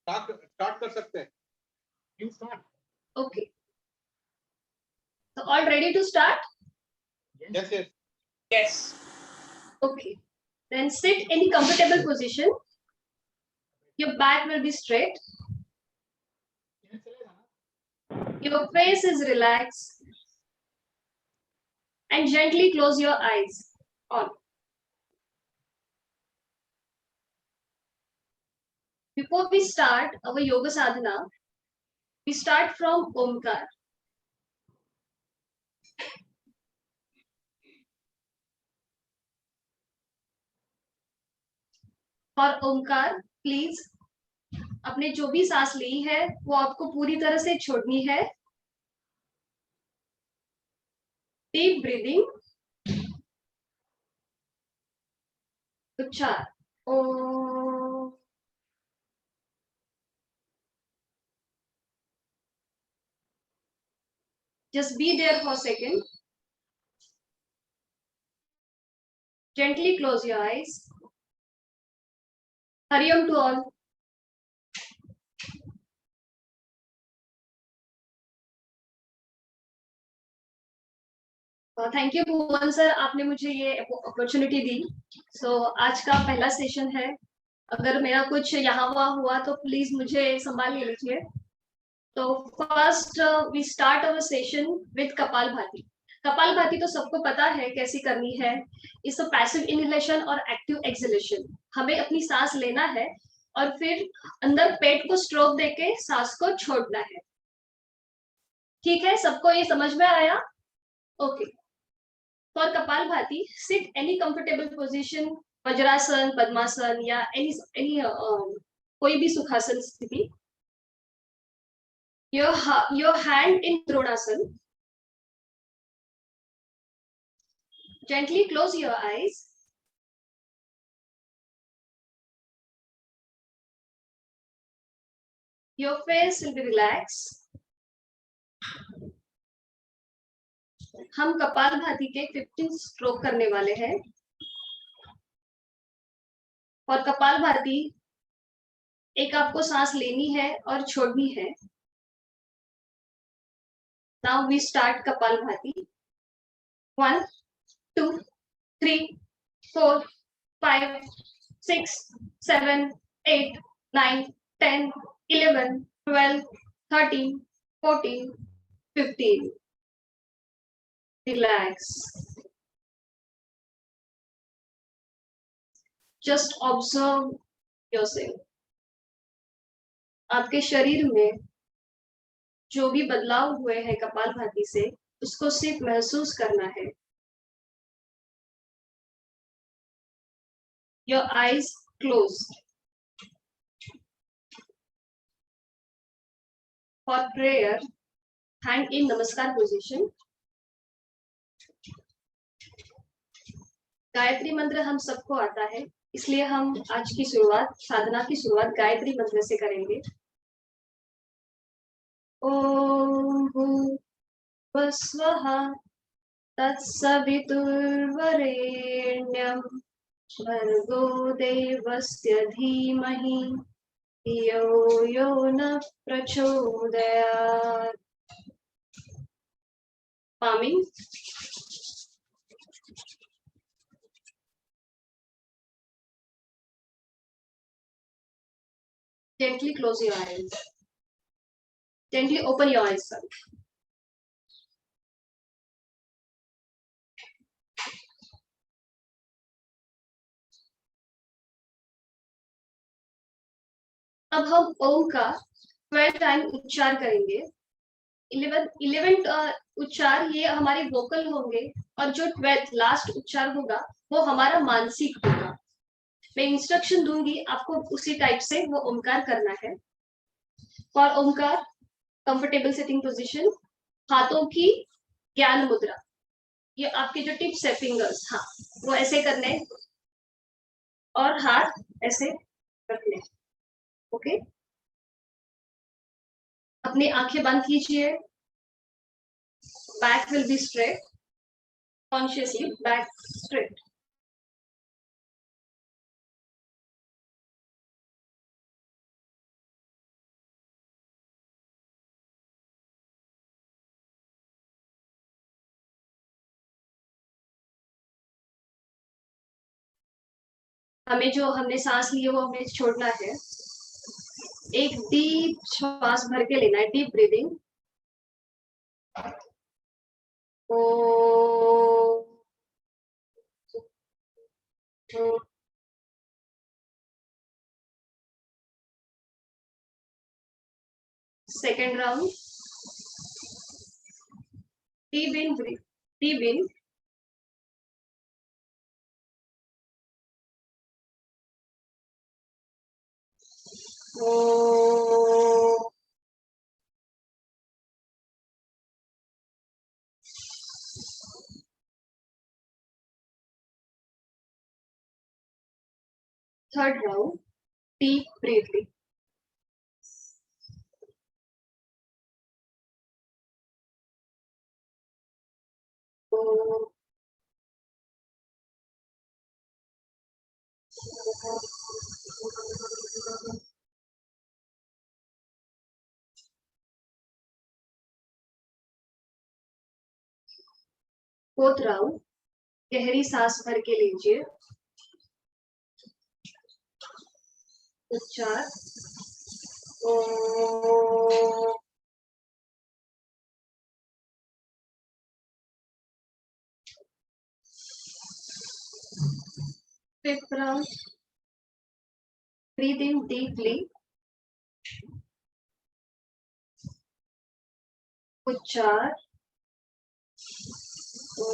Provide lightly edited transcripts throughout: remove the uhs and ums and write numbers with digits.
Start कर सकते हैं. You start. Okay. So all ready to start? Yes, yes. Yes. Okay. Then sit in a comfortable position. Your back will be straight. Your face is relaxed. And gently close your eyes. On. Before we start our yoga sadhana, we start from Omkar. For Omkar, please, आपने जो भी सांस ली है वो आपको पूरी तरह से छोड़नी है. Deep breathing. उच्चार. ओम. Just be there for a second. Gently close your eyes. Hari Om to all. Thank you Bhuvan sir, आपने मुझे ये अपॉर्चुनिटी दी. आज का पहला सेशन है. अगर मेरा कुछ यहाँ वहाँ हुआ तो प्लीज मुझे संभाल लीजिए. तो first we start our session with kapalbhati. Kapalbhati तो सबको पता है कैसी करनी है. इस पैसिव इनहेलेशन और एक्टिव एक्सहेलेशन. हमें अपनी सांस लेना है और फिर अंदर पेट को स्ट्रोक देके सांस को छोड़ना है. ठीक है, सबको ये समझ में आया? Okay. For Kapalbhati, sit any comfortable position, Vajrasan, Padmasan या any कोई भी सुखासन स्थिति. Your hand in Dronasana. Gently close your eyes. Your face will be relaxed. हम कपालभाति के 15 स्ट्रोक करने वाले हैं. और कपालभाति एक आपको सांस लेनी है और छोड़नी है. Now we start Kapalbhati. 1, 2, 3, 4, 5, 6, 7, 8, 9, 10, 11, 12, 13, 14, 15. Relax. Just observe yourself. आपके शरीर में जो भी बदलाव हुए हैं कपालभाति से, उसको सिर्फ महसूस करना है. Your eyes closed. For prayer, hand in Namaskar position. Gayatri मंत्र हम सबको आता है, इसलिए हम आज की शुरुआत, साधना की शुरुआत गायत्री मंत्र से करेंगे. ओम भूर्भुवः स्वः तत्सवितुर्वरेण्यं भर्गो देवस्य धीमहि धियो यो न प्रचोदयात्. Palming. Gently close your eyes. Gently open your eyes, sir. अब हम ओम का 12 टाइम उच्चार करेंगे. 11 उच्चार ये हमारे वोकल होंगे और जो 12th लास्ट उच्चार होगा वो हमारा मानसिक होगा. मैं इंस्ट्रक्शन दूंगी, आपको उसी टाइप से वो ओमकार करना है. For Omkar, comfortable sitting position. हाथों की ज्ञान मुद्रा. ये आपके जो टिप्स है फिंगर्स, हाँ वो ऐसे करने और हाथ ऐसे रखने. ओके. अपनी आंखें बंद कीजिए. Back will be straight. Consciously back straight. हमें जो हमने सांस ली है वो हमें छोड़ना है। एक डीप श्वास भर के लेना है, डीप ब्रीदिंग। ओ second round, deep in, deep in, ओ third round, deep breathing. Fourth round, गहरी सांस भर के लीजिए। उच्चार ओ। Fifth round, breathe in deeply. उच्चार ओ।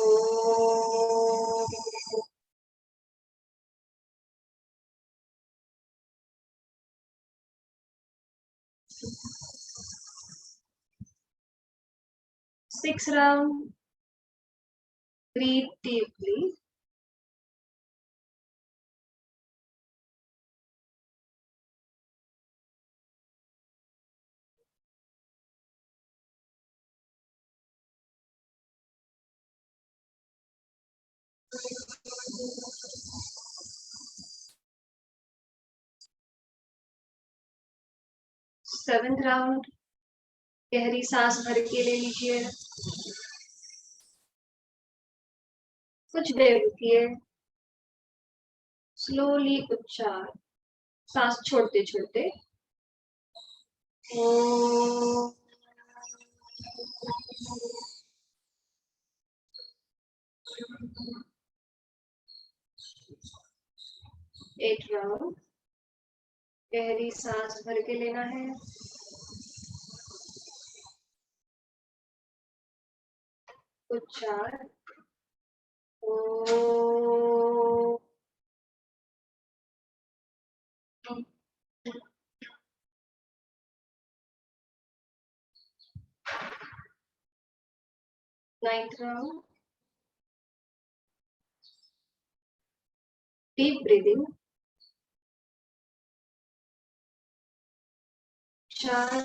Sixth round, breathe deeply. Seventh round, गहरी सांस भर के ले लीजिए। कुछ देर रुकिए। स्लोली उच्चार, सांस छोड़ते छोड़ते। ओ। एट राउंड, गहरी सांस भर के लेना है। उच्चार ओ। Ninth round, deep breathing. उच्चार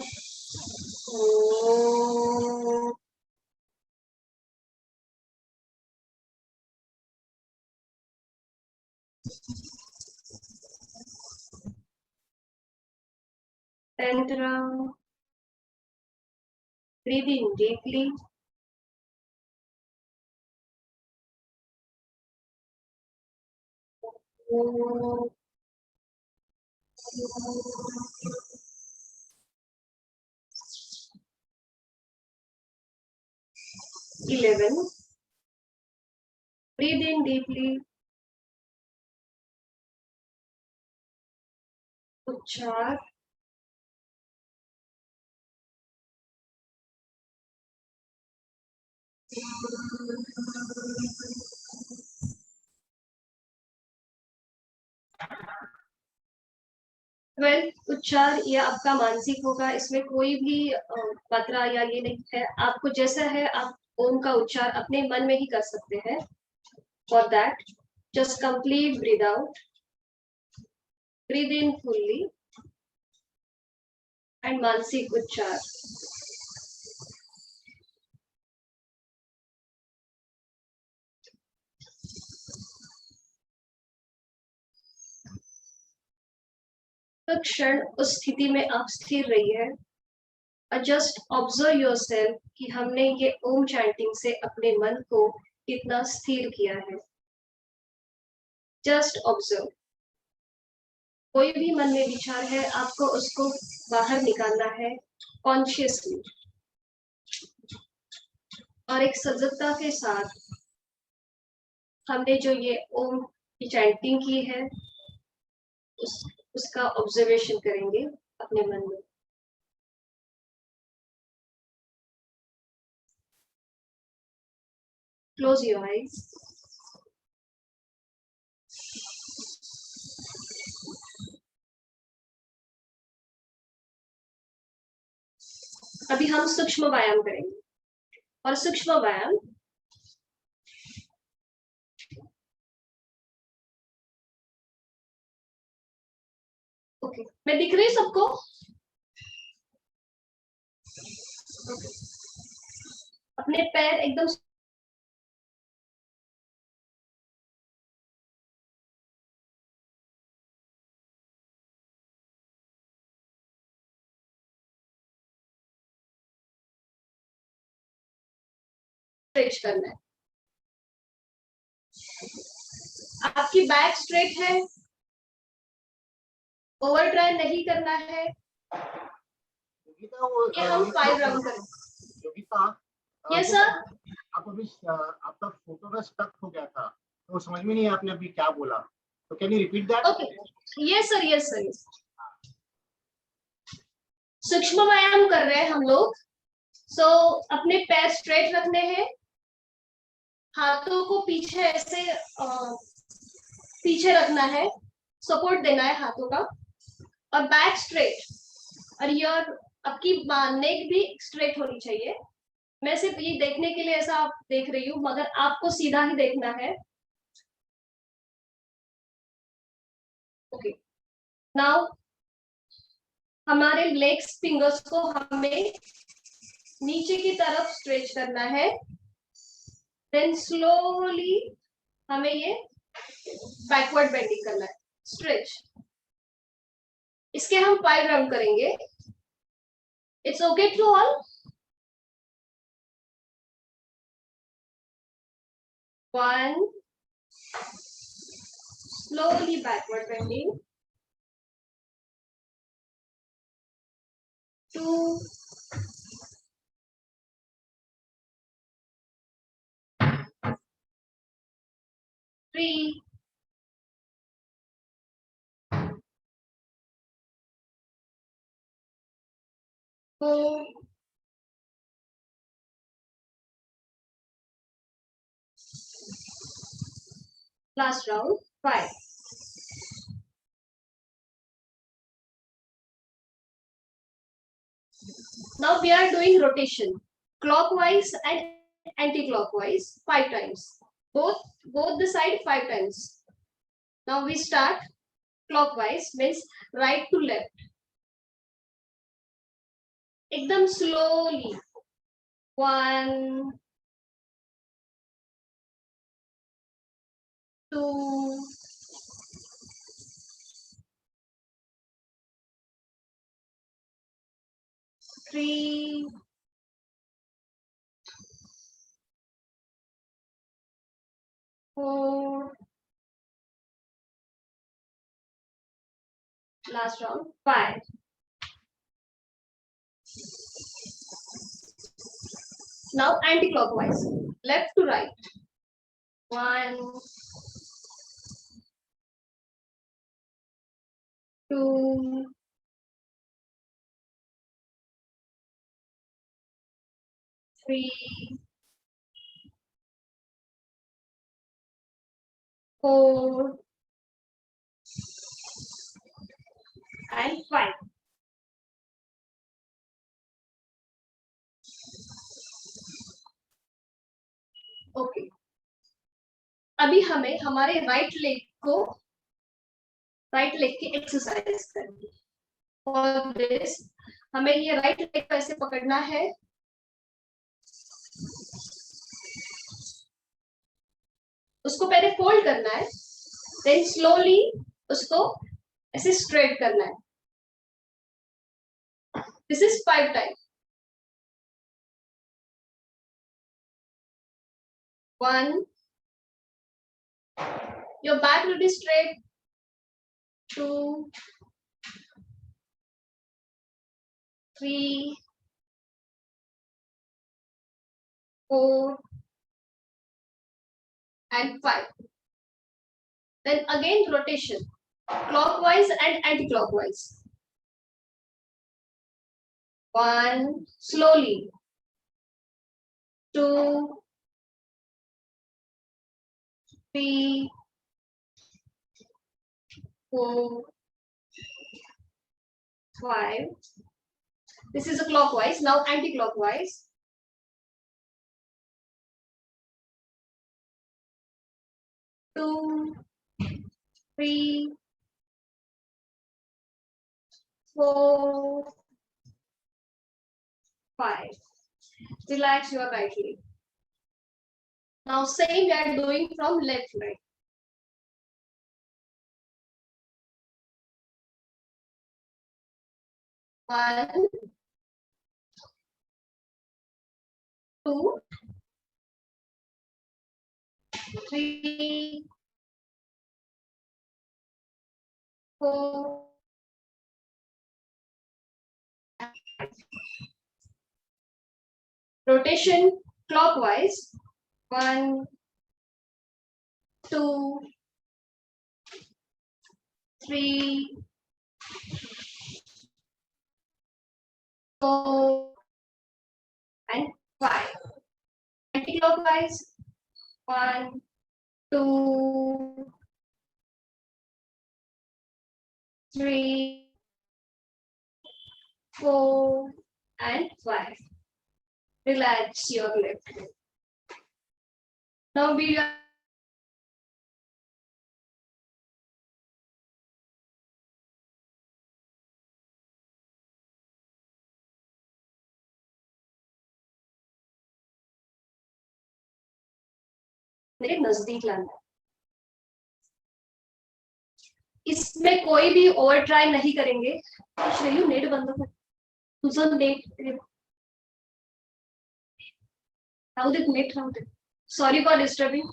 ओ। 10th round, breathe in deeply. Oh. 11, breathe in deeply. उच्चार उच्चार ये आपका मानसिक होगा, इसमें कोई भी मात्रा या ये नहीं है। आपको जैसा है आप ओम का उच्चार अपने मन में ही कर सकते हैं। For that just complete breathe out, breathe in fully and मानसिक उच्चार। तो क्षण उस स्थिति में आप स्थिर रहिए। जस्ट ऑब्जर्व योरसेल्फ कि हमने ये ओम चैंटिंग से अपने मन को कितना स्थिर किया है। Just observe. कोई भी मन में विचार है आपको उसको बाहर निकालना है कॉन्शियसली और एक सजगता के साथ। हमने जो ये ओम की चैंटिंग की है उसका ऑब्जर्वेशन करेंगे अपने मन में। Close your eyes. अभी हम सूक्ष्म व्यायाम करेंगे और सूक्ष्म व्यायाम ओके मैं दिख रही सबको? अपने पैर एकदम स्ट्रेच करना है। आपकी बैक स्ट्रेट है, ओवर ड्राई नहीं करना है। ये हम 5 राउंड करेंगे। Yogita, yes sir. आप अभी आपका फोटो का स्टक हो गया था तो समझ में नहीं आपने अभी क्या बोला, तो can you repeat that? Okay yes sir yes sir. सूक्ष्म व्यायाम कर रहे हैं हम लोग। सो अपने पैर स्ट्रेट रखने हैं, हाथों को पीछे ऐसे पीछे रखना है, सपोर्ट देना है हाथों का और बैक स्ट्रेट और योर आपकी नेक भी स्ट्रेट होनी चाहिए। मैं सिर्फ ये देखने के लिए ऐसा आप देख रही हूँ मगर आपको सीधा ही देखना है। ओके नाउ हमारे लेग्स फिंगर्स को हमें नीचे की तरफ स्ट्रेच करना है, देन स्लोली हमें ये बैकवर्ड बेंडिंग करना है, स्ट्रेच। इसके हम 5 राउंड करेंगे। It's okay to all? 1 slowly backward bending, 2 3 4 last round 5. Now we are doing rotation clockwise and anti-clockwise 5 times, both the side 5 times. Now we start clockwise, means right to left, एकदम slowly. 1 2 3 4 last round 5. Now anti-clockwise, left to right. 1 2 3 4 and 5. Okay अभी हमें हमारे right leg की exercise करनी है। For this हमें ये right leg को ऐसे पकड़ना है, उसको पहले फोल्ड करना है, देन स्लोली उसको ऐसे स्ट्रेट करना है। This is 5 time. 1 your back will be straight, 2, 3, 4, and 5. Then again rotation, clockwise and anti-clockwise. 1, slowly. 2, 3, 4, 5. This is a clockwise. Now anti-clockwise. 2, 3, 4, 5. Relax your right leg. Now same we are doing from left leg. 1, 2, 3, 4. Rotation clockwise. 1, 2, 3, 4, and 5. Anti-clockwise. 1, 2, 3, 4, and 5. Relax your left leg. Now we are मेरे नजदीक लाना है। इसमें कोई भी over try नहीं करेंगे। Shreyu net बंद कर, तुझं net Rahu they, net Rahu they. Sorry for disturbing.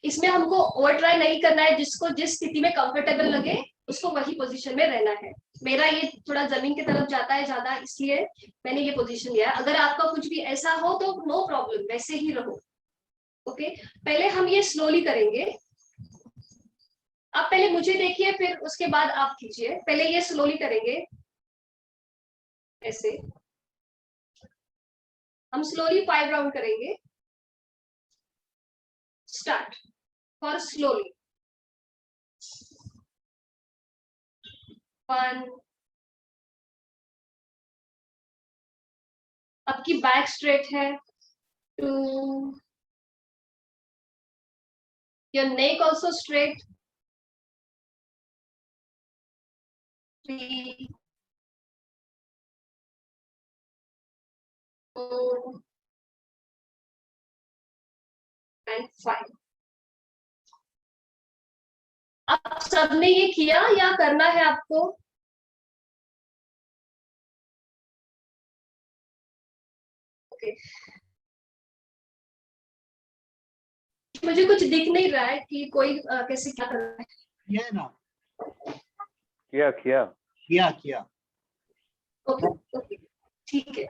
इसमें हमको ओवर ट्राई नहीं करना है, जिसको जिस स्थिति में कंफर्टेबल लगे उसको वही पोजीशन में रहना है। मेरा ये थोड़ा जमीन की तरफ जाता है ज्यादा, इसलिए मैंने ये पोजीशन लिया। अगर आपका कुछ भी ऐसा हो तो नो प्रॉब्लम, वैसे ही रहो। ओके, पहले हम ये स्लोली करेंगे। आप पहले मुझे देखिए, फिर उसके बाद आप कीजिए। पहले ये स्लोली करेंगे ऐसे। हम स्लोली 5 राउंड करेंगे। Start for slowly. 1, आपकी बैक स्ट्रेट है। 2, your neck also straight. 3, 4, and 5। आप सबने ये किया या करना है आपको? ओके, मुझे कुछ दिख नहीं रहा है कि कोई कैसे क्या कर रहा है। किया ना, किया। ओके ओके, ठीक है।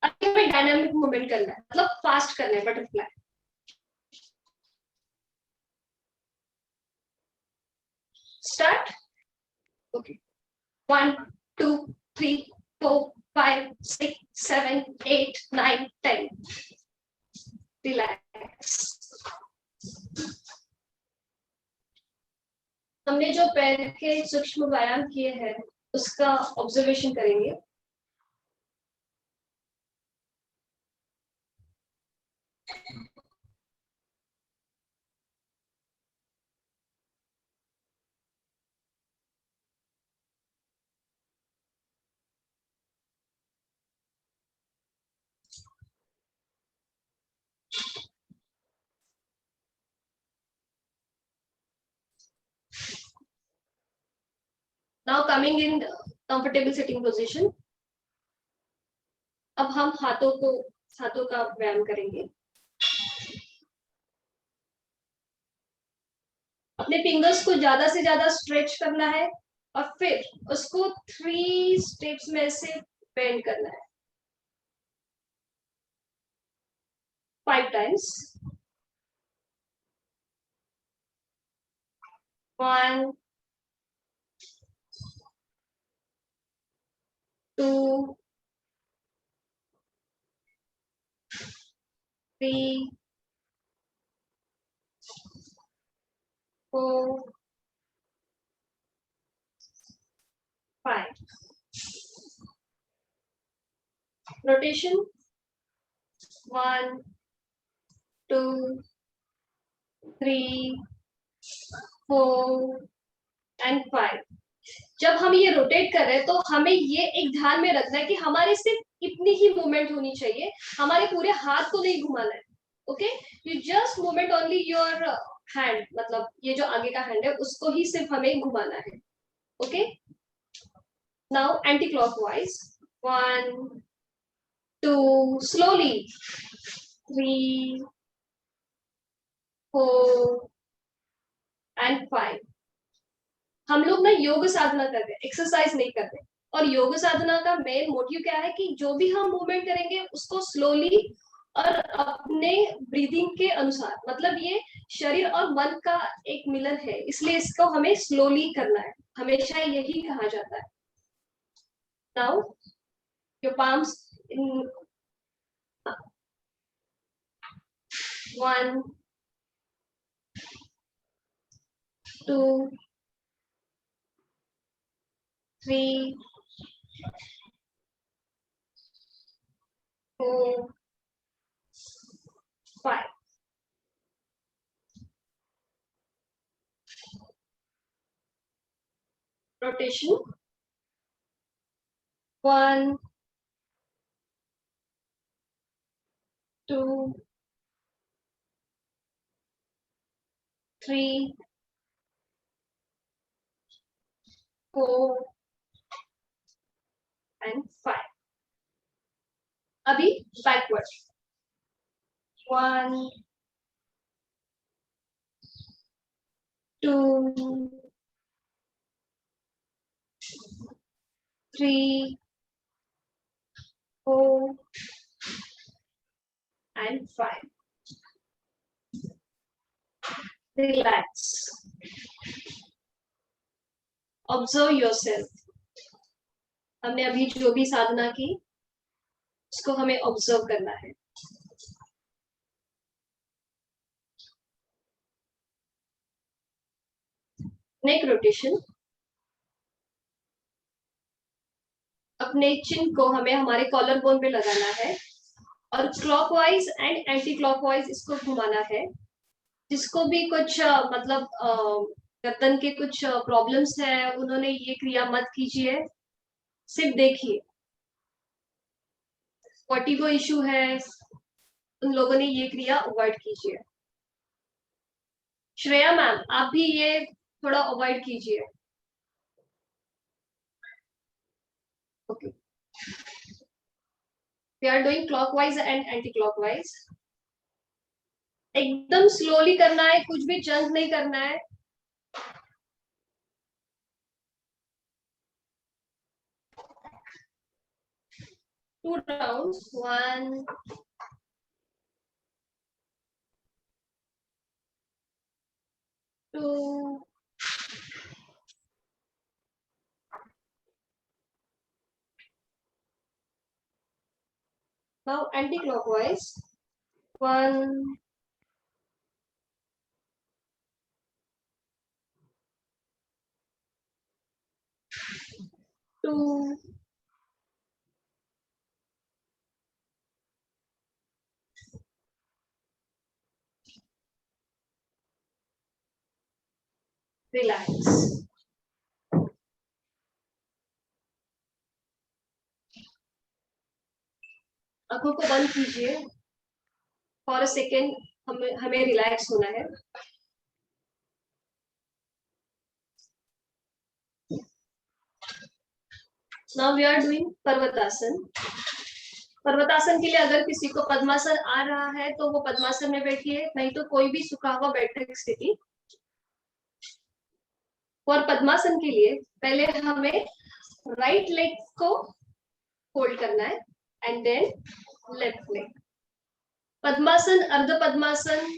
अब हमें डायनामिक मूवमेंट करना है, मतलब फास्ट करना है, बटरफ्लाई। स्टार्ट। ओके, 1, 2, 3, 4, 5, 6, 7, 8, 9, 10। रिलैक्स। हमने जो पैर के सूक्ष्म व्यायाम किए हैं उसका ऑब्जर्वेशन करेंगे। Now coming in comfortable sitting position। अब हम हाथों का व्यायाम करेंगे। अपने फिंगर्स को ज्यादा से ज्यादा स्ट्रेच करना है और फिर उसको 3 स्टेप्स में से बेंड करना है 5 टाइम्स 1 2 3 4 5 rotation 1 2 3 4 एंड 5। जब हम ये रोटेट कर रहे हैं तो हमें ये एक ध्यान में रखना है कि हमारे सिर्फ इतनी ही मूवमेंट होनी चाहिए, हमारे पूरे हाथ को नहीं घुमाना है। Okay, you just movement only your hand, मतलब ये जो आगे का हैंड है उसको ही सिर्फ हमें घुमाना है। Okay, now anti clockwise 1 2 slowly 3 4 and 5। हम लोग ना योग साधना कर रहे हैं, एक्सरसाइज नहीं कर रहे। और योग साधना का मेन मोटिव क्या है कि जो भी हम मूवमेंट करेंगे उसको स्लोली और अपने ब्रीदिंग के अनुसार, मतलब ये शरीर और मन का एक मिलन है, इसलिए इसको हमें स्लोली करना है, हमेशा यही कहा जाता है। Now your palms in 1 2 3 4 5। rotation 1 2 3 4 and 5। अभी backward 1 2 3 4 and 5। Relax. Observe yourself. हमने अभी जो भी साधना की उसको हमें ऑब्जर्व करना है। नेक रोटेशन, अपने चिन को हमें हमारे कॉलर बोन पे लगाना है और क्लॉकवाइज एंड एंटी क्लॉकवाइज इसको घुमाना है। जिसको भी कुछ मतलब गर्दन के कुछ प्रॉब्लम्स है उन्होंने ये क्रिया मत कीजिए, सिर्फ देखिए। वर्टिगो इशू है उन लोगों ने ये क्रिया अवॉइड कीजिए। श्रेया मैम आप भी ये थोड़ा अवॉइड कीजिए। Okay, we are doing clockwise and anticlockwise. एकदम स्लोली करना है, कुछ भी जंप नहीं करना है। Two rounds 1 2 now anti-clockwise 1 2 relax। आंखों को बंद कीजिए फॉर अ सेकेंड, हमें रिलैक्स होना है। Now we are doing Parvatasana. Parvatasana के लिए अगर किसी को पद्मासन आ रहा है तो वो पद्मासन में बैठिए, नहीं तो कोई भी सुखा हुआ बैठक स्थिति। फॉर पद्मासन के लिए पहले हमें राइट लेग को होल्ड करना है एंड देन लेफ्ट लेग। पद्मासन, अर्ध पद्मासन,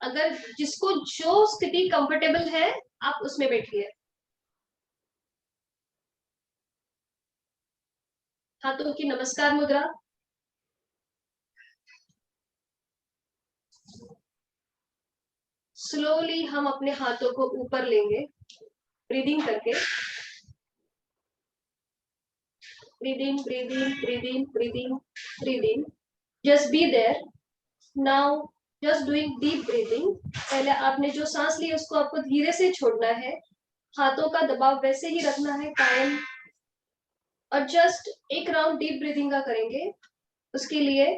अगर जिसको जो स्थिति कंफर्टेबल है आप उसमें बैठिए। हाथों की नमस्कार मुद्रा। स्लोली हम अपने हाथों को ऊपर लेंगे, ब्रीदिंग करके। Breathing, breathing, breathing, breathing, breathing. Just be there now, just doing deep breathing. पहले आपने जो सांस ली उसको आपको धीरे से छोड़ना है, हाथों का दबाव वैसे ही रखना है कायम, और जस्ट एक राउंड डीप ब्रीदिंग का करेंगे। उसके लिए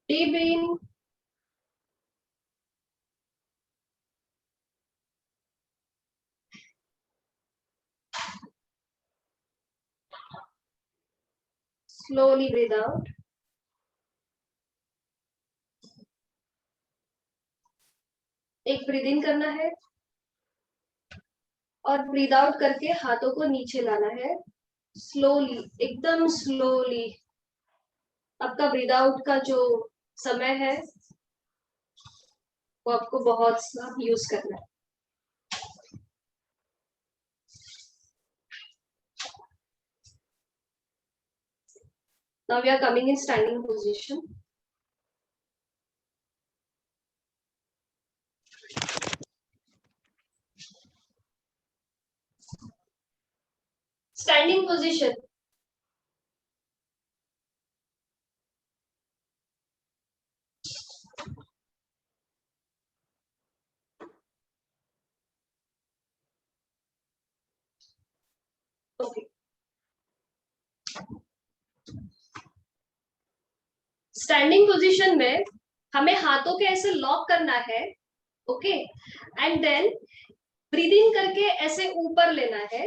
deep in, slowly breathe out. एक ब्रीद इन करना है और ब्रीद आउट करके हाथों को नीचे लाना है स्लोली, एकदम स्लोली। आपका ब्रीद आउट का जो समय है वो आपको बहुत यूज करना है। Now we are coming in standing position. Standing position. Okay. Standing position में हमें हाथों के ऐसे लॉक करना है, okay, and then breathe in करके ऐसे ऊपर लेना है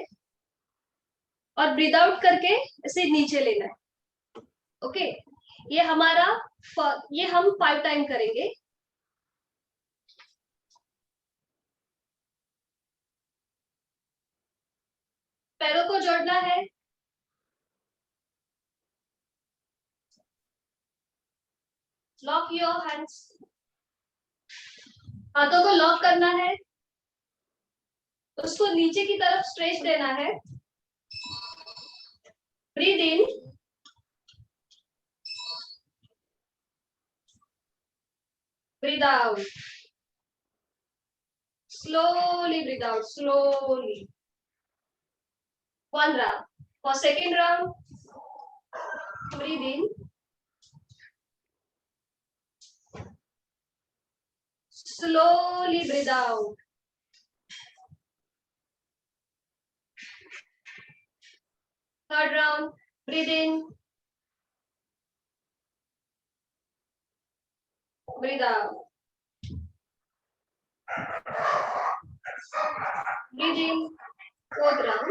और ब्रीद आउट करके ऐसे नीचे लेना है, ओके। ये हमारा, ये हम 5 टाइम करेंगे। पैरों को जोड़ना है, लॉक योर हैंड्स, हाथों को लॉक करना है, उसको नीचे की तरफ स्ट्रेच देना है। Breathe in, breathe out, slowly breathe out, slowly. One round. For second round, breathe in, slowly breathe out. Third round, breathe in, breathe out. Breathe in, fourth round.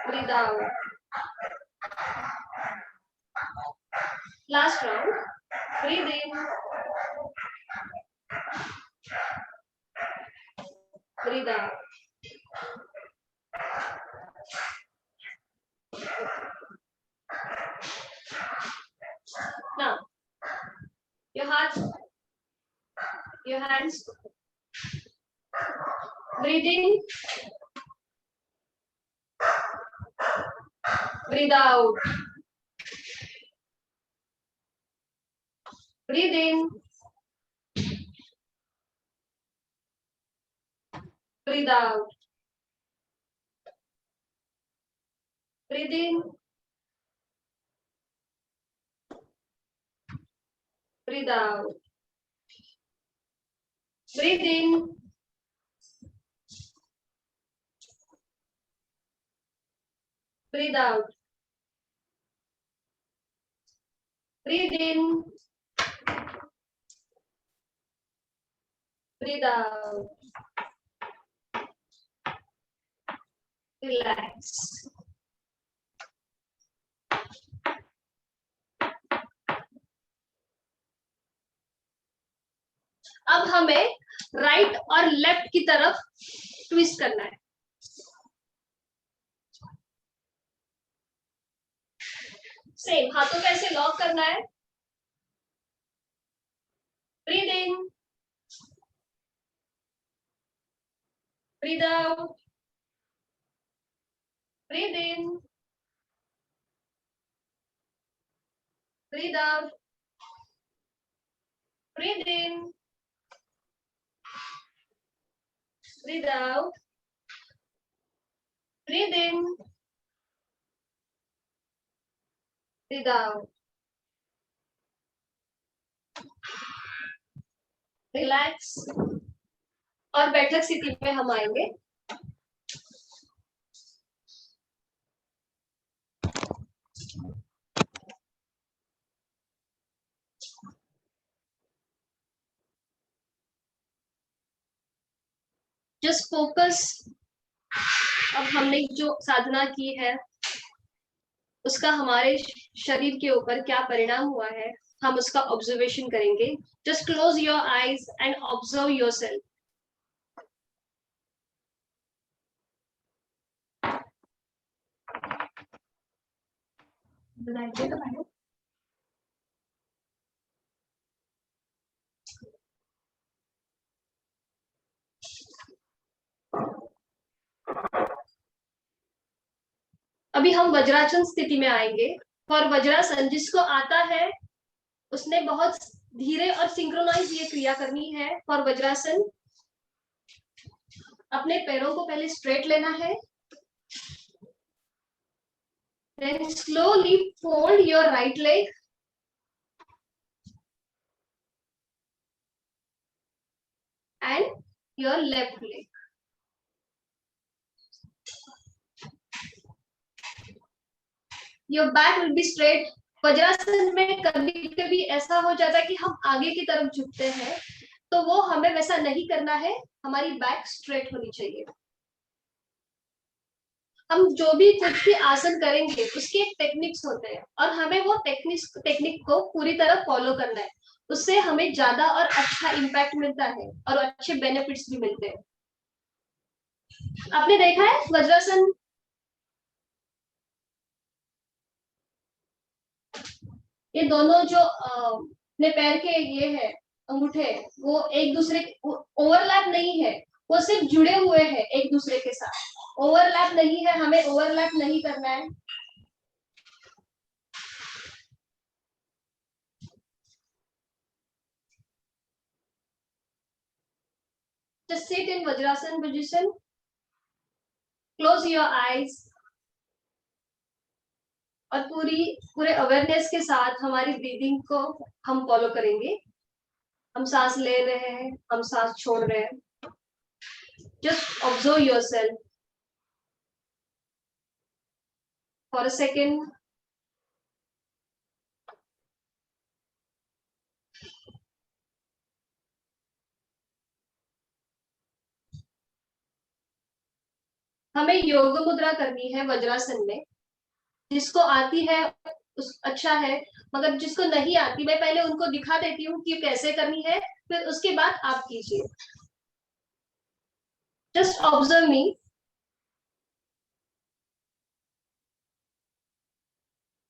Breathe out. Last round, breathe in, breathe out. Now, your hands, breathe in, breathe out. Breathe in, breathe out. Breathe in, breathe out. Breathe in, breathe out. Breathe in, breathe out. Relax. अब हमें right और left की तरफ twist करना है। Same हाथों को ऐसे लॉक करना है। Breathe in, breathe out, breathe in, breathe out, breathe in, breathe out, breathe in, breathe out. Relax और बैठक स्थिति में हम आएंगे। Just focus. अब हमने जो साधना की है उसका हमारे शरीर के ऊपर क्या परिणाम हुआ है, हम उसका ऑब्जर्वेशन करेंगे। Just close your eyes and observe yourself. अभी हम वज्रासन स्थिति में आएंगे। और वज्रासन जिसको आता है उसने बहुत धीरे और सिंक्रोनाइज ये क्रिया करनी है। फॉर वज्रासन अपने पैरों को पहले स्ट्रेट लेना है, then slowly fold your right leg and your left leg. Your back will be straight. Vajrasana में कभी कभी ऐसा हो जाता है कि हम आगे की तरफ झुकते हैं, तो वो हमें वैसा नहीं करना है। हमारी बैक स्ट्रेट होनी चाहिए। हम जो भी कुछ भी आसन करेंगे उसके टेक्निक्स होते हैं और हमें वो टेक्निक को पूरी तरह फॉलो करना है। उससे हमें ज्यादा और अच्छा इम्पैक्ट मिलता है और अच्छे बेनिफिट्स भी मिलते हैं। आपने देखा है वज्रासन, ये दोनों जो अपने पैर के ये है अंगूठे, वो एक दूसरे ओवरलैप नहीं है, वो सिर्फ जुड़े हुए हैं एक दूसरे के साथ। ओवरलैप नहीं है, हमें ओवरलैप नहीं करना है। Just sit in Vajrasan position. Close your eyes. और पूरे अवेयरनेस के साथ हमारी ब्रीदिंग को हम फॉलो करेंगे। हम सांस ले रहे हैं, हम सांस छोड़ रहे हैं। Just observe yourself for a second. हमें योग मुद्रा करनी है वज्रासन में। जिसको आती है उस अच्छा है, मगर जिसको नहीं आती मैं पहले उनको दिखा देती हूँ कि कैसे करनी है, फिर उसके बाद आप कीजिए। जस्ट ऑब्जर्व मी।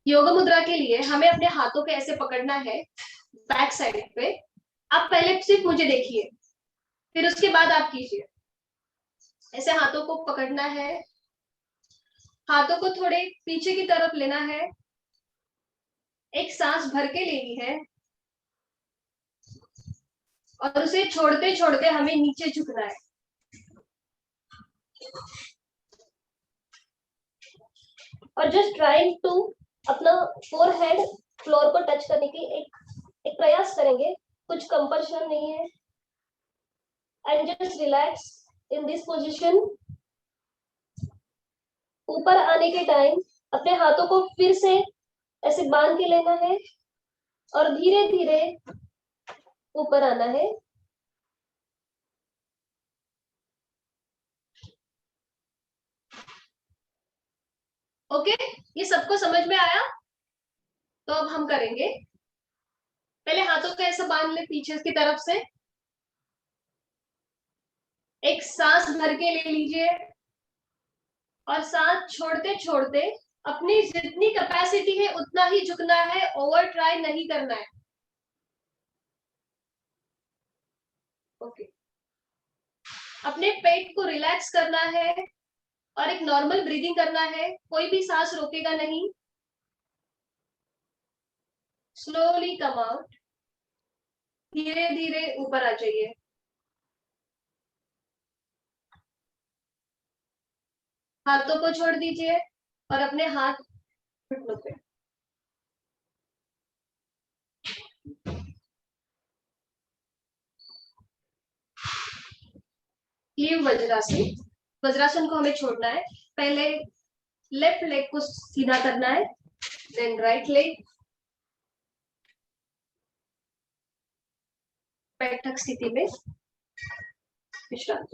योग मुद्रा के लिए हमें अपने हाथों को ऐसे पकड़ना है बैक साइड पे। आप पहले सिर्फ मुझे देखिए, फिर उसके बाद आप कीजिए। ऐसे हाथों को पकड़ना है, हाथों को थोड़े पीछे की तरफ लेना है, एक सांस भर के लेनी है और उसे छोड़ते छोड़ते हमें नीचे झुकना है। और जस्ट ट्राइंग टू अपना फोरहेड फ्लोर को टच करने की एक प्रयास करेंगे। कुछ कंपल्शन नहीं है। And just relax in this position. ऊपर आने के टाइम अपने हाथों को फिर से ऐसे बांध के लेना है और धीरे धीरे ऊपर आना है। ओके, ये सबको समझ में आया? तो अब हम करेंगे। पहले हाथों को ऐसा बांध ले पीछे की तरफ से, एक सांस भर के ले लीजिए और सांस छोड़ते छोड़ते अपनी जितनी कैपेसिटी है उतना ही झुकना है, ओवर ट्राई नहीं करना है। ओके, अपने पेट को रिलैक्स करना है और एक नॉर्मल ब्रीदिंग करना है, कोई भी सांस रोकेगा नहीं। स्लोली कम आउट, धीरे धीरे ऊपर आ जाइए। हाथों को छोड़ दीजिए और अपने हाथ घुटनों पे। लीव वज्रासन। वज्रासन को हमें छोड़ना है। पहले लेफ्ट लेग को सीधा करना है, देन राइट लेग। बैठक स्थिति में विश्राम।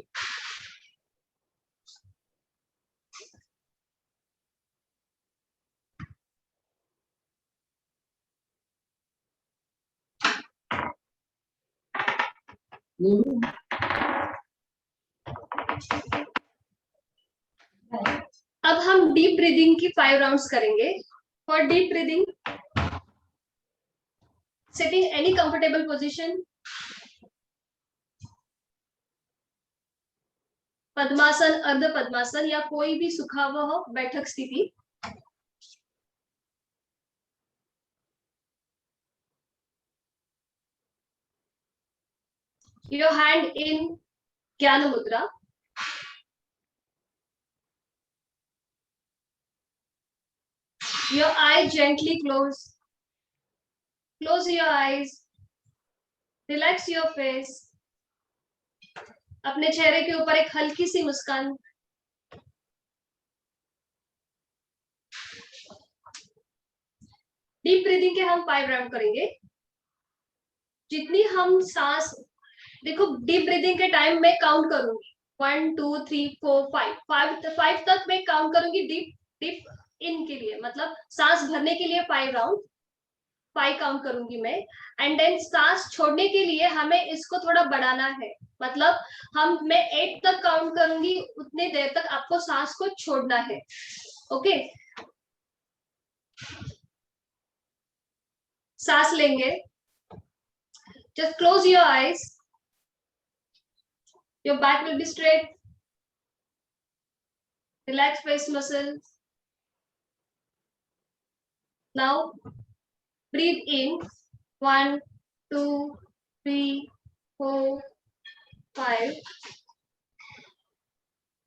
अब हम डीप ब्रीदिंग की 5 राउंड्स करेंगे। For deep breathing, sitting any comfortable position, Padmasana, Ardha Padmasana या कोई भी सुखावह बैठक स्थिति। योर हैंड इन ज्ञान मुद्रा। Your eyes gently close. Close your eyes. Relax your face. अपने चेहरे के ऊपर एक हल्की सी मुस्कान। डीप ब्रीदिंग के हम 5 राउंड करेंगे। जितनी हम सांस, देखो डीप ब्रीदिंग के टाइम में काउंट करूंगी 1 2 3 4 5 तक मैं काउंट करूंगी। डीप डीप इन के लिए मतलब सांस भरने के लिए 5 राउंड, 5 काउंट करूंगी मैं। एंड देन सांस छोड़ने के लिए हमें इसको थोड़ा बढ़ाना है, मतलब मैं 8 तक काउंट करूंगी, उतने देर तक आपको सांस को छोड़ना है। ओके, सांस लेंगे। Just close your eyes, your back will be straight, relax face muscles. Now breathe in 1 2 3 4 5.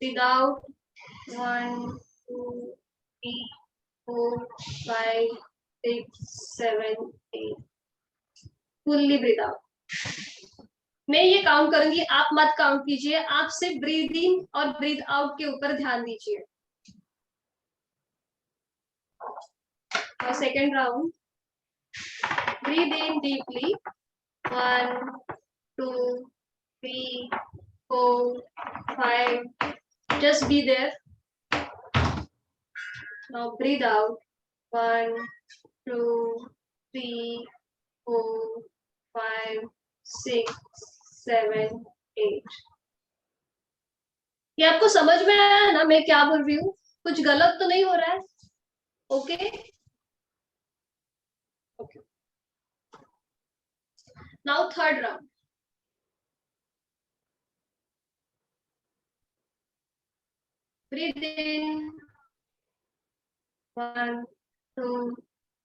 Breathe out 1 2 3 4 5 6 7 8. Fully breathe out. मैं ये काउंट करूंगी, आप मत काउंट कीजिए, आप सिर्फ ब्रीथ इन और ब्रीथ आउट के ऊपर ध्यान दीजिए। और second round, breathe in deeply 1 2 3 4 5. Just be there. Now breathe out 1 2 3 4 5 6 7 8. ये आपको समझ में आया ना मैं क्या बोल रही हूँ? कुछ गलत तो नहीं हो रहा है? Okay okay. Now third round, breathe in 1 2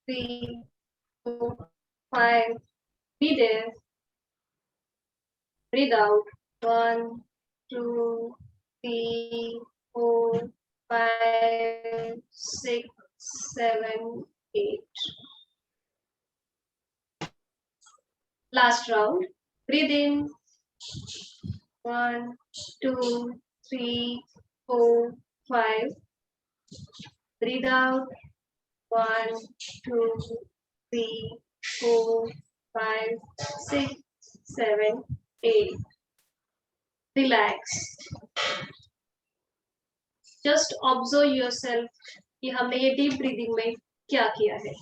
3 4 5. Be there. Breathe out 1 2 3 4 5 6 7 8. Last round. Breathe in 1 2 3 4 5. Breathe out 1 2 3 4 5 6 7 8. Relax. Just observe yourself कि हमने ये डीप ब्रीदिंग में क्या किया है।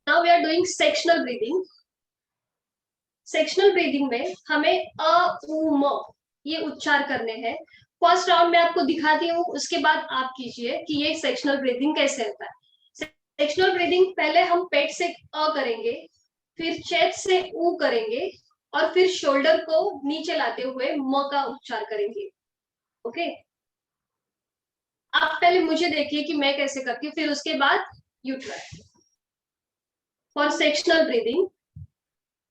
Now we are doing sectional breathing. Sectional breathing में हमें अ उ म ये उच्चार करने हैं। फर्स्ट राउंड में आपको दिखाती हूँ, उसके बाद आप कीजिए कि ये सेक्शनल ब्रीदिंग कैसे होता है। सेक्शनल ब्रीदिंग पहले हम पेट से अ करेंगे, फिर चेस्ट से उ करेंगे और फिर शोल्डर को नीचे लाते हुए म का उच्चार करेंगे। ओके, आप पहले मुझे देखिए कि मैं कैसे करती हूँ, फिर उसके बाद you try. For sectional breathing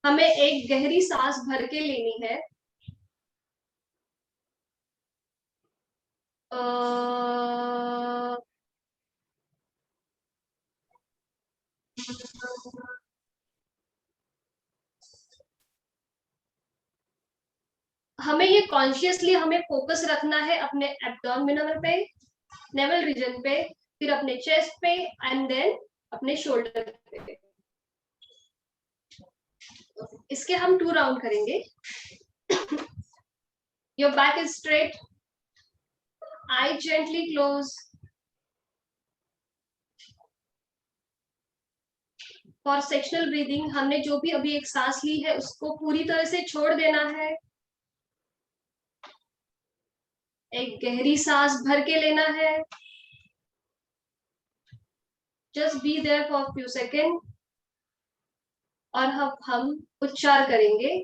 हमें एक गहरी सांस भर के लेनी है। हमें ये कॉन्शियसली हमें फोकस रखना है अपने एब्डोमिनल पे, नेवल रीजन पे, फिर अपने चेस्ट पे एंड देन अपने शोल्डर पे। इसके हम 2 राउंड करेंगे। Your back is straight, I gently close. For sectional breathing हमने जो भी अभी एक सांस ली है उसको पूरी तरह से छोड़ देना है। एक गहरी सांस भर के लेना है। Just be there for few second और हम उच्चार करेंगे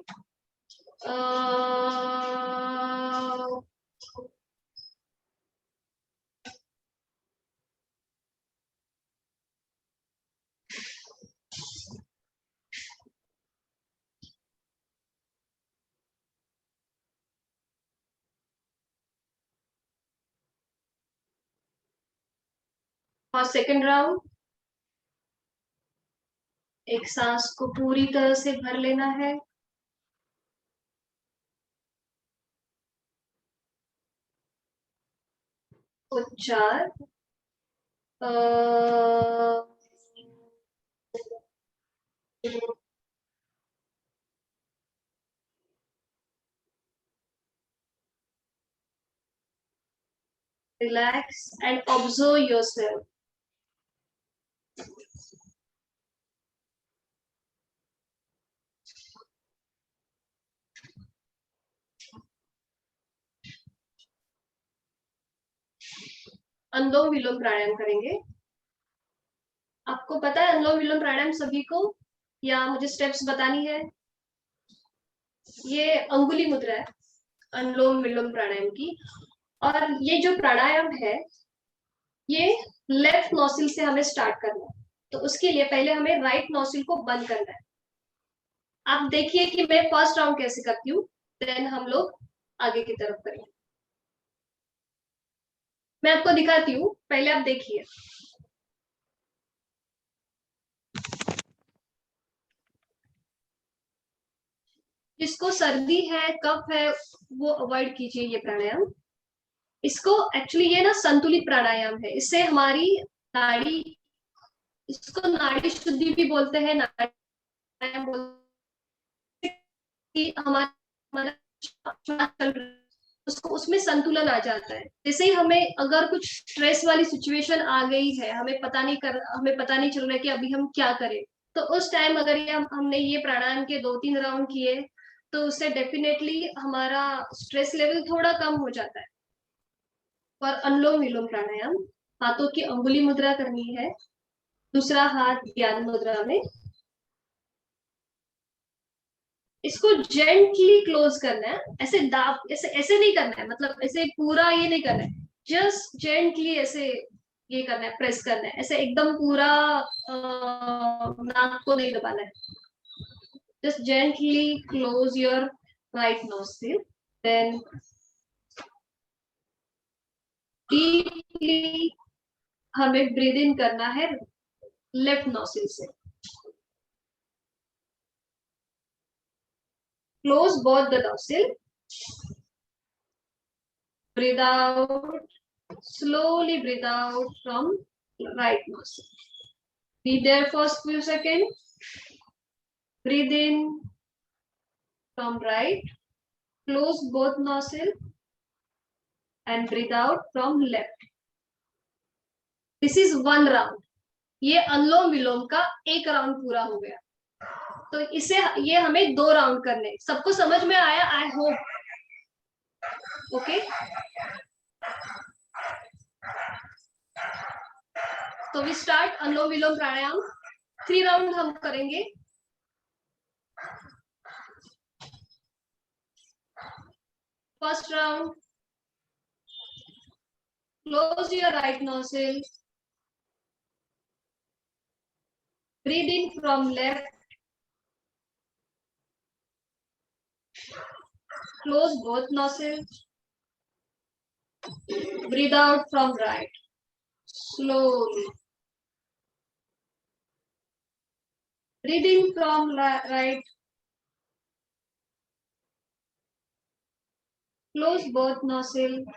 फॉर सेकेंड राउंड एक सांस को पूरी तरह से भर लेना है। उच्चार relax and observe yourself. अनुलोम विलोम प्राणायाम करेंगे। आपको पता है अनुलोम विलोम प्राणायाम सभी को, या मुझे स्टेप्स बतानी है? ये अंगुली मुद्रा है अनुलोम विलोम प्राणायाम की, और ये जो प्राणायाम है ये लेफ्ट नोस्ट्रिल से हमें स्टार्ट करना है। तो उसके लिए पहले हमें राइट नोस्ट्रिल को बंद करना है। आप देखिए कि मैं फर्स्ट राउंड कैसे करती हूँ, देन हम लोग आगे की तरफ करेंगे। मैं आपको दिखाती हूँ, पहले आप देखिए। जिसको सर्दी है, कफ है, वो अवॉइड कीजिए ये प्राणायाम। इसको एक्चुअली ये ना संतुलित प्राणायाम है, इससे हमारी नाड़ी, इसको नाड़ी शुद्धि भी बोलते हैं, नाड़ी बोलते हैं कि हमारा उसको उसमें संतुलन आ जाता है। जैसे ही हमें अगर कुछ स्ट्रेस वाली सिचुएशन आ गई है, हमें पता नहीं चल रहा है कि अभी हम क्या करें, तो उस टाइम अगर ये हमने ये प्राणायाम के 2-3 राउंड किए तो उससे डेफिनेटली हमारा स्ट्रेस लेवल थोड़ा कम हो जाता है। और अनुलोम विलोम प्राणायाम, हाथों की अंगुली मुद्रा करनी है, दूसरा हाथ ध्यान मुद्रा में, इसको जेंटली क्लोज करना है। ऐसे दाब ऐसे नहीं करना है, मतलब ऐसे पूरा ये नहीं करना है, जस्ट जेंटली ऐसे ये करना है, प्रेस करना है, ऐसे एकदम पूरा नाक को नहीं दबाना है। Just gently close your right nostril, then deeply हमें ब्रीद इन करना है लेफ्ट nostril से। Close both the nostril. Breathe out. Slowly breathe out from right nostril. Be there for a few seconds. Breathe in from right. Close both nostrils and breathe out from left. This is one round. ये अनुलोम विलोम का एक round पूरा हो गया। तो इसे ये हमें 2 राउंड करने। सबको समझ में आया? I hope. ओके, तो we start anulom vilom pranayama. 3 round हम करेंगे। First round, close your right nostril, breathe in from left, close both nostrils, breathe out from right, slowly. Breathe in from right, close both nostrils,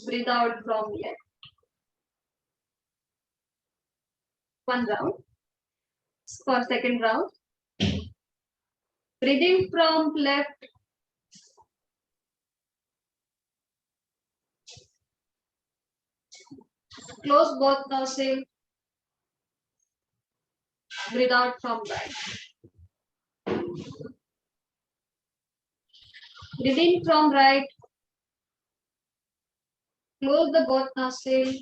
breathe out from left. One round. For second round, breathe in from left, close both nostrils, breathe out from right. Breathe in from right, close the both nostrils,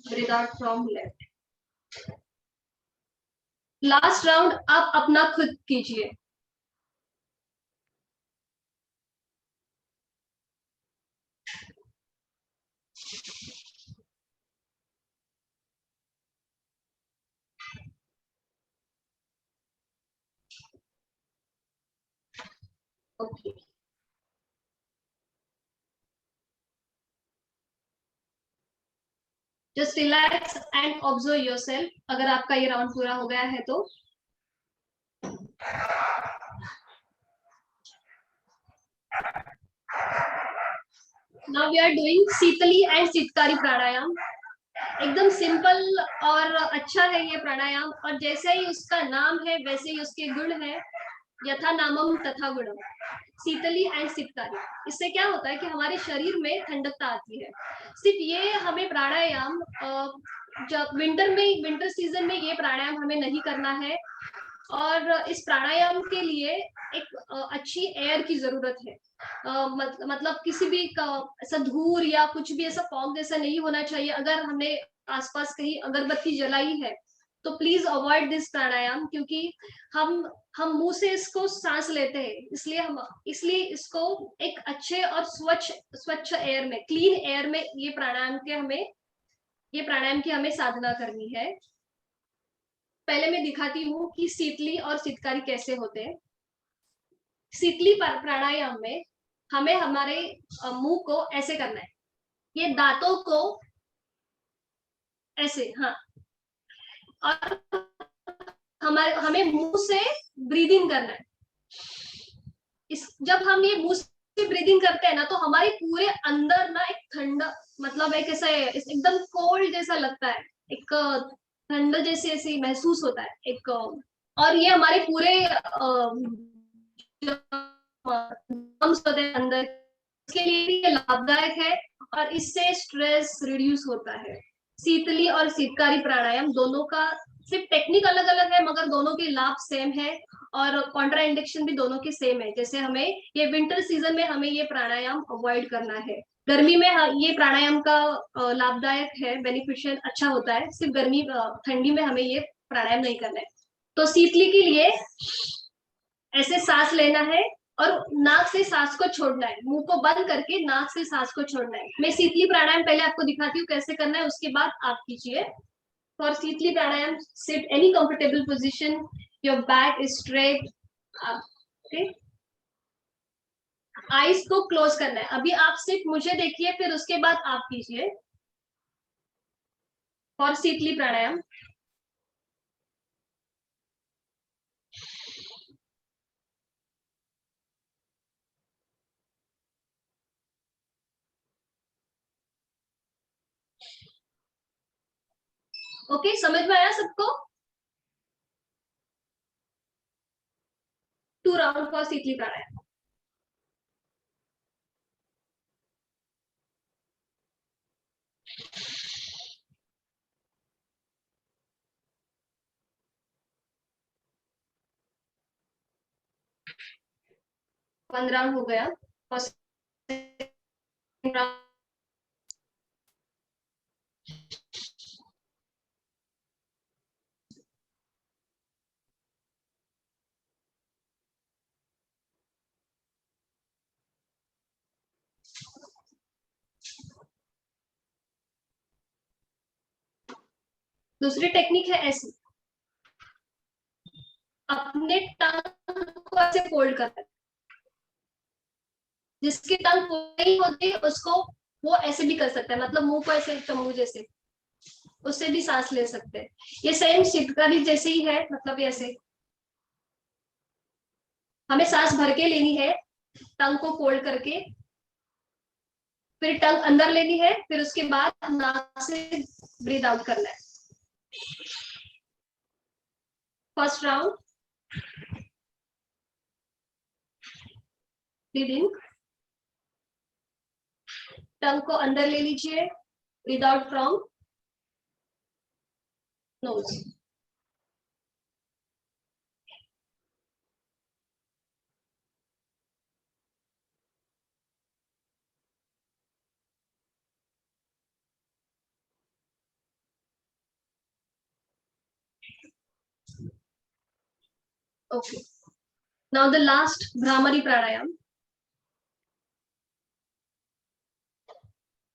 breathe out from left. Last round आप अपना खुद कीजिए। Okay, just relax and observe yourself. अगर आपका ये round पूरा हो गया है तो now we are doing Sheetali and Sheetkari pranayama. एकदम सिंपल और अच्छा है ये प्राणायाम, और जैसे ही उसका नाम है वैसे ही उसके गुण है। यथा नामम तथा गुणम, शीतली एंड शीतकारी। इससे क्या होता है कि हमारे शरीर में ठंडकता आती है। सिर्फ ये हमें प्राणायाम जब विंटर सीजन में ये प्राणायाम हमें नहीं करना है, और इस प्राणायाम के लिए एक अच्छी एयर की जरूरत है। मतलब किसी भी ऐसा धूल या कुछ भी ऐसा फॉग जैसा नहीं होना चाहिए। अगर हमने आसपास कहीं अगरबत्ती जलाई है तो प्लीज अवॉइड दिस प्राणायाम, क्योंकि हम मुंह से इसको सांस लेते हैं, इसलिए इसको एक अच्छे और स्वच्छ एयर में, क्लीन एयर में ये प्राणायाम की हमें साधना करनी है। पहले मैं दिखाती हूँ कि शीतली और शीतकारी कैसे होते हैं। शीतली प्राणायाम में हमें हमारे मुंह को ऐसे करना है, ये दांतों को ऐसे, हाँ, और हमें मुंह से ब्रीदिंग करना है। जब हम ये मुंह से ब्रीदिंग करते हैं ना, तो हमारे पूरे अंदर ना एक ठंडा, मतलब एक ऐसा एकदम कोल्ड जैसा लगता है, एक ठंडा जैसे ऐसे महसूस होता है एक। और ये हमारे पूरे अंदर के लिए भी लाभदायक है, और इससे स्ट्रेस रिड्यूस होता है। शीतली और शीतकारी प्राणायाम दोनों का सिर्फ टेक्निक अलग अलग है, मगर दोनों के लाभ सेम है, और कॉन्ट्रा इंडिकेशन भी दोनों के सेम है। जैसे हमें ये विंटर सीजन में हमें ये प्राणायाम अवॉइड करना है। गर्मी में ये प्राणायाम का लाभदायक है, बेनिफिशियल अच्छा होता है। सिर्फ ठंडी में हमें ये प्राणायाम नहीं करना है। तो शीतली के लिए ऐसे सांस लेना है और नाक से सांस को छोड़ना है, मुंह को बंद करके नाक से सांस को छोड़ना है। मैं शीतली प्राणायाम पहले आपको दिखाती हूँ कैसे करना है, उसके बाद आप कीजिए। For sheetali pranayama, sit any comfortable position, your back is straight, okay. Eyes को क्लोज करना है। अभी आप सिर्फ मुझे देखिए, फिर उसके बाद आप कीजिए फॉर शीतली प्राणायाम। ओके, समझ में आया सबको? 2 round for sheetali pranayama. 1 round हो गया और second round दूसरी टेक्निक है ऐसी, अपने टंग को ऐसे फोल्ड करना है, जिसकी टंग नहीं होती उसको वो ऐसे भी कर सकता है, मतलब मुंह को ऐसे टम्बू जैसे, उससे भी सांस ले सकते हैं। ये सेम शिवकारी जैसे ही है, मतलब ऐसे हमें सांस भर के लेनी है, टंग को फोल्ड करके, फिर टंग अंदर लेनी है, फिर उसके बाद नाक से ब्रीथ आउट करना है। First round, breathe in, tongue को अंदर ले लीजिए, breathe out from nose. Okay, now the last Bhramari pranayama.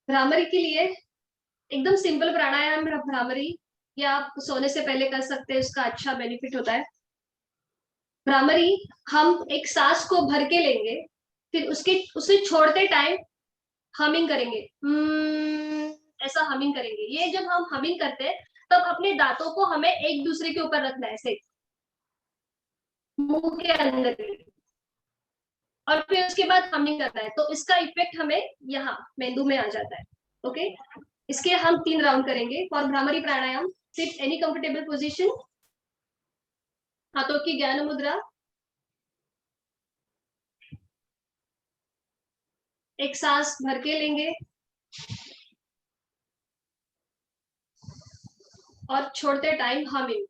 Bhramari के लिए एकदम सिंपल प्राणायाम है भ्रामरी, या आप सोने से पहले कर सकते हैं, उसका अच्छा बेनिफिट होता है। भ्रामरी हम एक सांस को भर के लेंगे, फिर उसे छोड़ते टाइम हमिंग करेंगे, ऐसा हमिंग करेंगे। ये जब हम हमिंग करते हैं तब अपने दांतों को हमें एक दूसरे के ऊपर रखना है, ऐसे मुंह के अंदर, और फिर उसके बाद हमिंग करना है, तो इसका इफेक्ट हमें यहाँ मेंदू में आ जाता है। ओके, इसके हम 3 राउंड करेंगे। For bhramari pranayama, sit any comfortable position, हाथों की ज्ञान मुद्रा, एक सांस भर के लेंगे और छोड़ते time humming.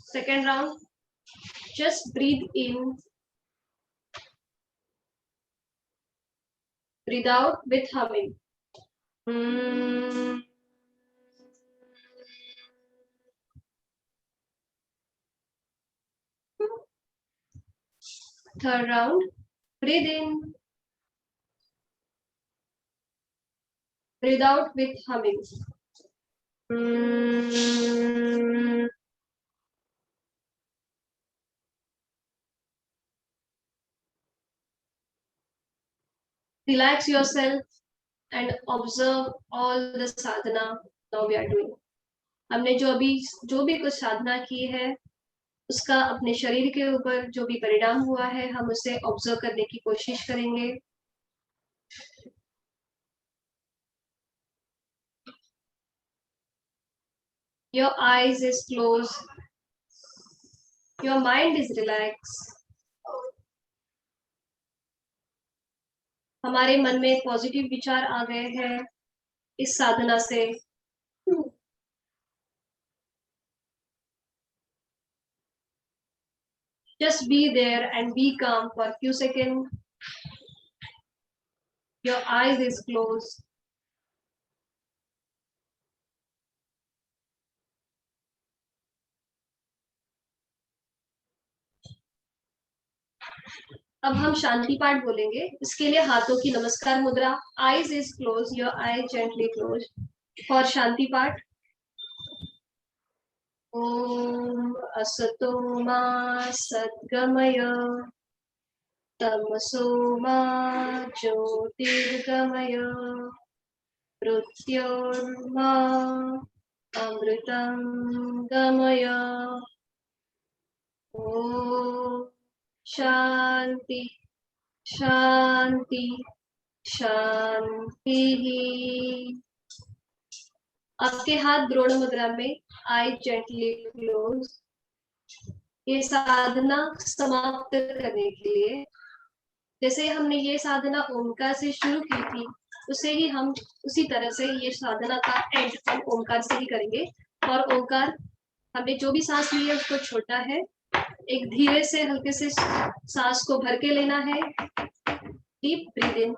Second round, just breathe in, breathe out with humming. Third round, breathe in, breathe out with humming. Relax yourself and observe all the sadhana now we are doing. हमने जो भी कुछ साधना की है, उसका अपने शरीर के ऊपर जो भी परिणाम हुआ है, हम उसे ऑब्जर्व करने की कोशिश करेंगे। Your eyes is closed, your mind is relaxed. हमारे मन में पॉजिटिव विचार आ गए हैं इस साधना से। Just be there and be calm for a few seconds. Your eyes is closed. अब हम शांति पाठ बोलेंगे। इसके लिए हाथों की नमस्कार मुद्रा, eyes is closed, your eyes gently closed. For शांति पाठ, ओम असतो मा सद्गमय, तमसो मा ज्योतिर्गमय, मृत्योर्मा अमृतं गमय। ओम शांति शांति शांति। आपके हाथ द्रोण मुद्रा में, आई जेंटली क्लोज। ये साधना समाप्त करने के लिए जैसे हमने ये साधना ओमकार से शुरू की थी, उसे ही हम उसी तरह से ये साधना का एंड हम ओमकार से ही करेंगे। और ओमकार हमने जो भी सांस ली है उसको छोटा है, एक धीरे से हल्के से सांस को भर के लेना है। Deep breathe in,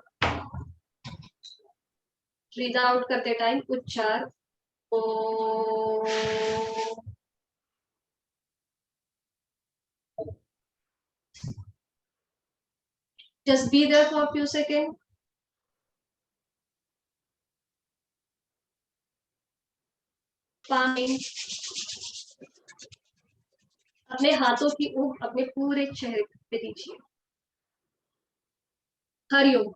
breathe out करते टाइम उच्चार ओ। Just be there for a few seconds. Fine. अपने हाथों की ऊब अपने पूरे चेहरे पे दीजिए। हरिओम।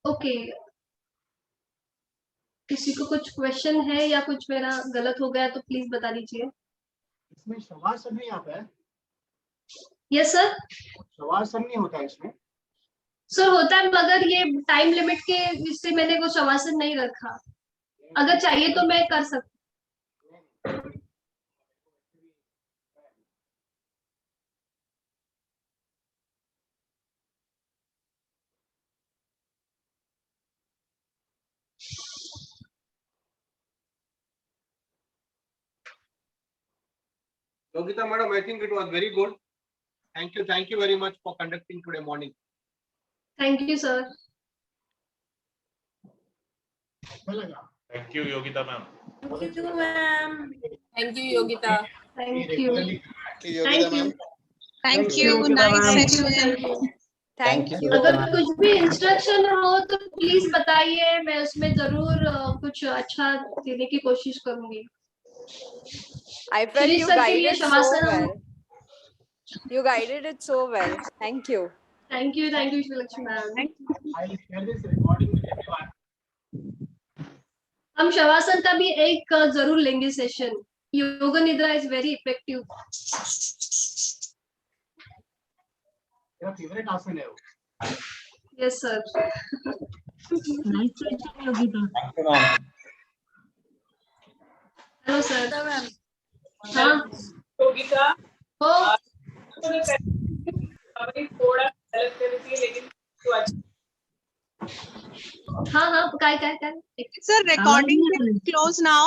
ओके, किसी को कुछ क्वेश्चन है या कुछ मेरा गलत हो गया तो प्लीज बता दीजिए। इसमें शवासन नहीं आता है? Yes sir. शवासन नहीं होता है इसमें? सर होता है, मगर ये टाइम लिमिट के इससे मैंने वो शवासन नहीं रखा। अगर चाहिए तो मैं कर सकती। Yogita madam, I think it was very good. Thank you very much for conducting today morning. Thank you sir. अच्छा लगा? Thank you, Yogita ma'am. Thank you, ma'am. Thank you, Yogita. Thank you. Regularly- thank you. Thank you. you. Nice thank you, session. Thank you. Thank you. अगर कुछ भी instruction हो तो please बताइए, मैं उसमें जरूर कुछ अच्छा देने की कोशिश करूंगी। I felt Shri you sir के लिए guided so shavasana. well. You guided it so well. Thank you. Thank you Sreelakshmi ma'am. I'll share this recording with everyone. हम शवासन का भी एक जरूर लेंगे सेशन। योग निद्रा इज वेरी इफेक्टिव। मेरा फेवरेट आसन है वो। Yes sir. Hello sir. हाँ Yogita, हो। अभी थोड़ा गलत कर रही थी लेकिन तो अच्छा। हाँ हाँ काय Sir, recording is closed now.